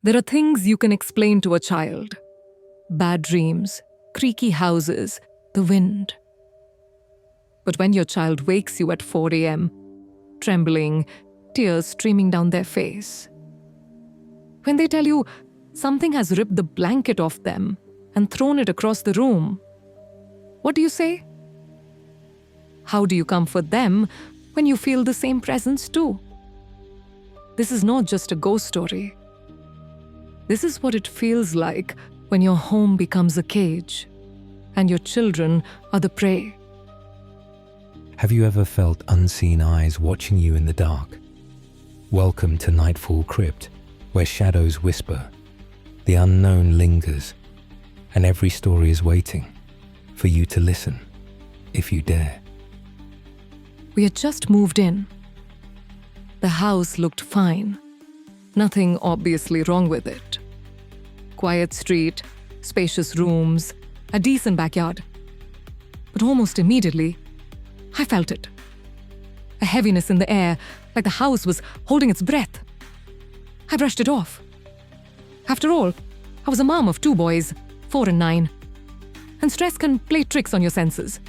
There are things you can explain to a child. Bad dreams, creaky houses, the wind. But when your child wakes you at 4 a.m., trembling, tears streaming down their face, when they tell you something has ripped the blanket off them and thrown it across the room, what do you say? How do you comfort them when you feel the same presence too? This is not just a ghost story. This is what it feels like when your home becomes a cage and your children are the prey. Have you ever felt unseen eyes watching you in the dark? Welcome to Nightfall Crypt, where shadows whisper, the unknown lingers, and every story is waiting for you to listen, if you dare. We had just moved in. The house looked fine. Nothing obviously wrong with it. Quiet street, spacious rooms, a decent backyard. But almost immediately, I felt it. A heaviness in the air, like the house was holding its breath. I brushed it off. After all, I was a mom of 2 boys, 4 and 9. And stress can play tricks on your senses.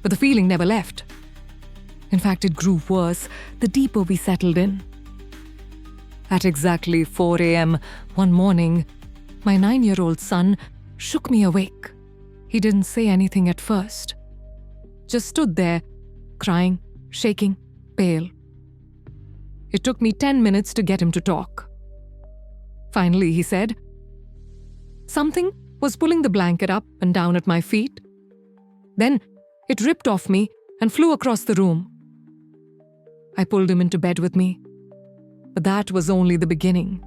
But the feeling never left. In fact, it grew worse the deeper we settled in. At exactly 4 a.m. one morning, my 9-year-old son shook me awake. He didn't say anything at first. Just stood there, crying, shaking, pale. It took me 10 minutes to get him to talk. Finally, he said, "Something was pulling the blanket up and down at my feet. Then it ripped off me and flew across the room." I pulled him into bed with me. But that was only the beginning.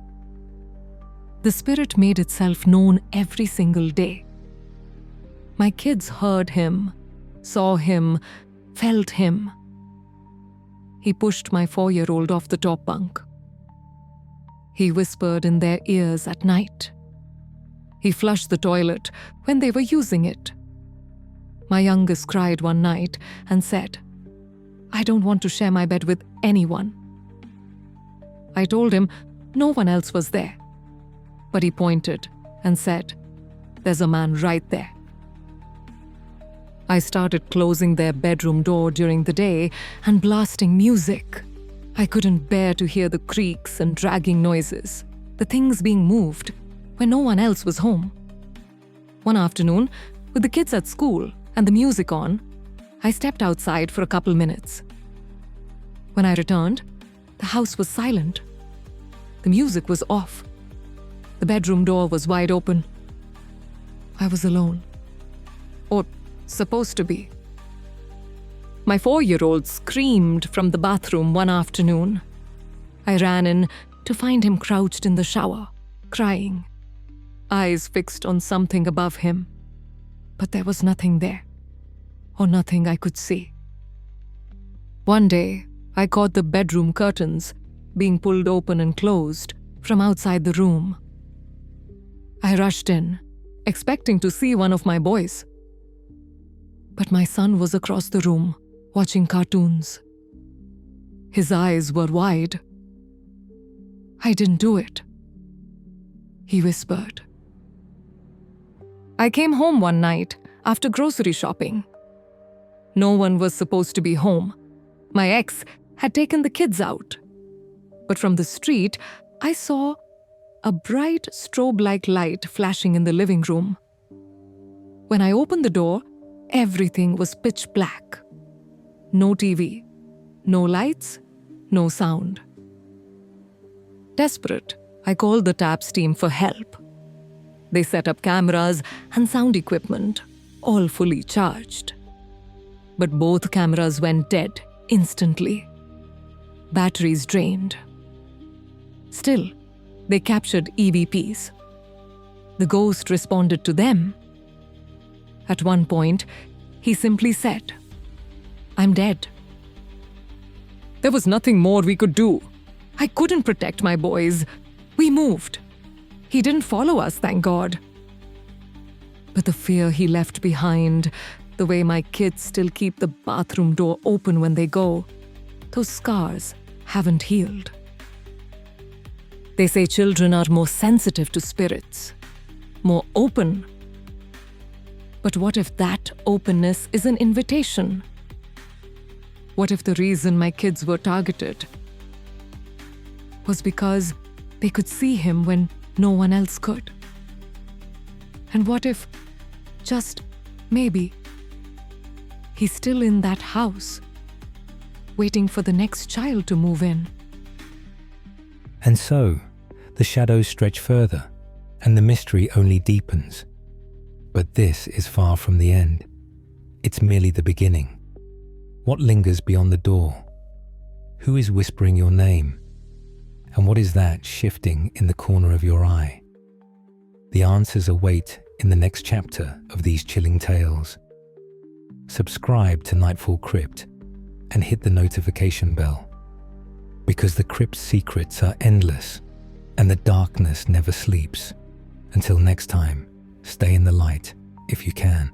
The spirit made itself known every single day. My kids heard him, saw him, felt him. He pushed my 4-year-old off the top bunk. He whispered in their ears at night. He flushed the toilet when they were using it. My youngest cried one night and said, "I don't want to share my bed with anyone." I told him no one else was there. But he pointed and said, "There's a man right there." I started closing their bedroom door during the day and blasting music. I couldn't bear to hear the creaks and dragging noises, the things being moved when no one else was home. One afternoon, with the kids at school and the music on, I stepped outside for a couple minutes. When I returned, the house was silent. The music was off. The bedroom door was wide open. I was alone. Or supposed to be. My 4-year-old screamed from the bathroom one afternoon. I ran in to find him crouched in the shower, crying, eyes fixed on something above him. But there was nothing there, or nothing I could see. One day, I caught the bedroom curtains being pulled open and closed from outside the room. I rushed in, expecting to see one of my boys. But my son was across the room, watching cartoons. His eyes were wide. "I didn't do it," he whispered. I came home one night after grocery shopping. No one was supposed to be home. My ex had taken the kids out. But from the street, I saw a bright strobe-like light flashing in the living room. When I opened the door, everything was pitch black. No TV, no lights, no sound. Desperate, I called the TAPS team for help. They set up cameras and sound equipment, all fully charged. But both cameras went dead instantly. Batteries drained. Still, they captured EVPs. The ghost responded to them. At one point, he simply said, "I'm dead." There was nothing more we could do. I couldn't protect my boys. We moved. He didn't follow us, thank God. But the fear he left behind, the way my kids still keep the bathroom door open when they go, those scars haven't healed. They say children are more sensitive to spirits, more open. But what if that openness is an invitation? What if the reason my kids were targeted was because they could see him when no one else could? And what if, just maybe, he's still in that house, waiting for the next child to move in? And so, the shadows stretch further, and the mystery only deepens. But this is far from the end. It's merely the beginning. What lingers beyond the door? Who is whispering your name? And what is that shifting in the corner of your eye? The answers await in the next chapter of these chilling tales. Subscribe to Nightfall Crypt and hit the notification bell, because the crypt's secrets are endless and the darkness never sleeps. Until next time, stay in the light if you can.